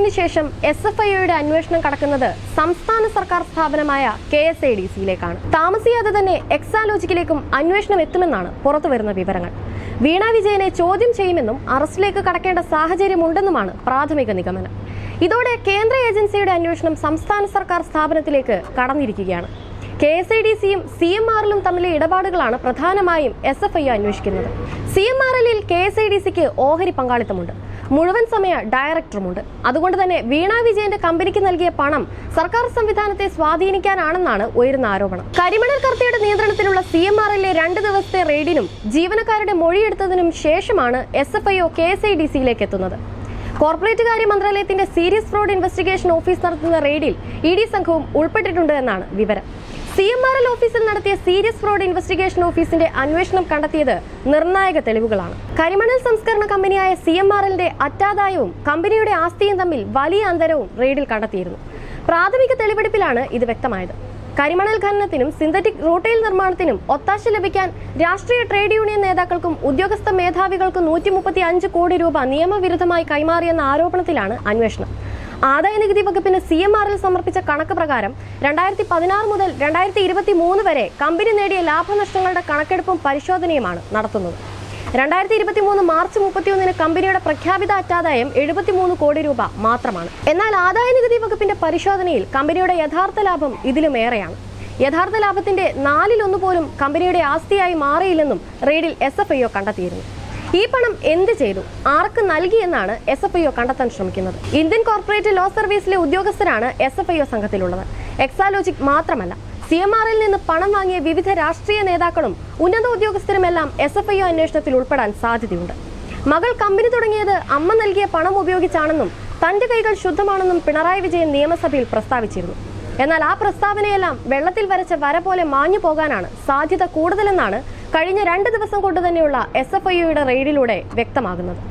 നടപടിക്ക് ശേഷം SFIOയുടെ അന്വേഷണം കടക്കുന്നത് സംസ്ഥാന സർക്കാർ സ്ഥാപനമായ KSADCയിലേക്കാണ്. താമസിയാതെ തന്നെ എക്സാലോജിക്കിലേക്കും അന്വേഷണം എത്തുമെന്നാണ് പുറത്തുവരുന്ന വിവരങ്ങൾ. വീണ വിജയനെ ചോദ്യം ചെയ്യുമെന്നും അറസ്റ്റിലേക്ക് കടക്കേണ്ട സാഹചര്യമുണ്ടെന്നുമാണ് പ്രാഥമിക നിഗമനം. ഇതോടെ കേന്ദ്ര ഏജൻസിയുടെ അന്വേഷണം സംസ്ഥാന സർക്കാർ സ്ഥാപനത്തിലേക്ക് കടന്നിരിക്കുകയാണ്. KSADCയും CMRLും തമ്മിലെ ഇടപാടുകളാണ് പ്രധാനമായും SFIO അന്വേഷിക്കുന്നത്. CMRLിൽ KSADCക്ക് ഓഹരി പങ്കാളിത്തമുണ്ട്, മുഴുവൻ സമയ ഡയറക്ടറുമുണ്ട്. അതുകൊണ്ട് തന്നെ വീണ വിജയന്റെ കമ്പനിക്ക് നൽകിയ പണം സർക്കാർ സംവിധാനത്തെ സ്വാധീനിക്കാനാണെന്നാണ് ഉയരുന്ന ആരോപണം. കരിമണൽ കർത്തയുടെ നിയന്ത്രണത്തിലുള്ള CMRLിലെ 2 ദിവസത്തെ റെയ്ഡിനും ജീവനക്കാരുടെ മൊഴിയെടുത്തതിനും ശേഷമാണ് SFIO KSADCയിലേക്ക് എത്തുന്നത്. കോർപ്പറേറ്റ് കാര്യ മന്ത്രാലയത്തിന്റെ സീരിയസ് ഫ്രോഡ് ഇൻവെസ്റ്റിഗേഷൻ ഓഫീസ് നടത്തുന്ന റെയ്ഡിൽ ED സംഘവും ഉൾപ്പെട്ടിട്ടുണ്ട് എന്നാണ് വിവരം. CMRL ഓഫീസിൽ നടത്തിയ സീരിയസ് ഫ്രോഡ് ഇൻവെസ്റ്റിഗേഷൻ ഓഫീസിന്റെ അന്വേഷണം കണ്ടെത്തിയത് നിർണായക തെളിവുകളാണ്. കരിമണൽ സംസ്കരണ കമ്പനിയായ CMRLന്റെ അറ്റാദായവും കമ്പനിയുടെ ആസ്തിയും തമ്മിൽ വലിയ അന്തരവും റെയ്ഡിൽ കണ്ടെത്തിയിരുന്നു. പ്രാഥമിക തെളിവെടുപ്പിലാണ് ഇത് വ്യക്തമായത്. കരിമണൽ ഖനനത്തിനും സിന്തറ്റിക് റൂട്ടൈൽ നിർമ്മാണത്തിനും ഒത്താശ ലഭിക്കാൻ രാഷ്ട്രീയ ട്രേഡ് യൂണിയൻ നേതാക്കൾക്കും ഉദ്യോഗസ്ഥ മേധാവികൾക്കും 135 കോടി രൂപ നിയമവിരുദ്ധമായി കൈമാറിയെന്ന ആരോപണത്തിലാണ് അന്വേഷണം. ആദായനികുതി വകുപ്പിന് CMRL സമർപ്പിച്ച കണക്ക് പ്രകാരം 2016 മുതൽ 2023 വരെ കമ്പനി നേടിയ ലാഭനഷ്ടങ്ങളുടെ കണക്കെടുപ്പും പരിശോധനയുമാണ് നടത്തുന്നത്. 2023 മാർച്ച് 31 കമ്പനിയുടെ പ്രഖ്യാപിത അറ്റാദായം 73 കോടി രൂപ മാത്രമാണ്. എന്നാൽ ആദായനികുതി വകുപ്പിന്റെ പരിശോധനയിൽ കമ്പനിയുടെ യഥാർത്ഥ ലാഭം ഇതിലുമേറെയാണ്. യഥാർത്ഥ ലാഭത്തിന്റെ 4/1 പോലും കമ്പനിയുടെ ആസ്തിയായി മാറിയില്ലെന്നും റെയ്ഡിൽ SFIO കണ്ടെത്തിയിരുന്നു. ഈ പണം എന്ത് ചെയ്തു, ആർക്ക് നൽകിയെന്നാണ് SFIO കണ്ടെത്താൻ ശ്രമിക്കുന്നത്. ഇന്ത്യൻ കോർപ്പറേറ്റ് ലോ സർവീസിലെ ഉദ്യോഗസ്ഥരാണ് SFIO സംഘത്തിലുള്ളത്. എക്സാലോജിക് മാത്രമല്ല, CMRL നിന്ന് പണം വാങ്ങിയ വിവിധ രാഷ്ട്രീയ നേതാക്കളും ഉന്നത ഉദ്യോഗസ്ഥരുമെല്ലാം SFIO അന്വേഷണത്തിൽ ഉൾപ്പെടാൻ സാധ്യതയുണ്ട്. മകൾ കമ്പനി തുടങ്ങിയത് അമ്മ നൽകിയ പണം ഉപയോഗിച്ചാണെന്നും തന്റെ കൈകൾ ശുദ്ധമാണെന്നും പിണറായി വിജയൻ നിയമസഭയിൽ പ്രസ്താവിച്ചിരുന്നു. എന്നാൽ ആ പ്രസ്താവനയെല്ലാം വെള്ളത്തിൽ വരച്ച വര പോലെ മാഞ്ഞു പോകാനാണ് സാധ്യത കൂടുതലെന്നാണ് കഴിഞ്ഞ 2 ദിവസം കൊണ്ട് തന്നെയുള്ള SFIOയുടെ റെയ്ഡിലൂടെ വ്യക്തമാകുന്നത്.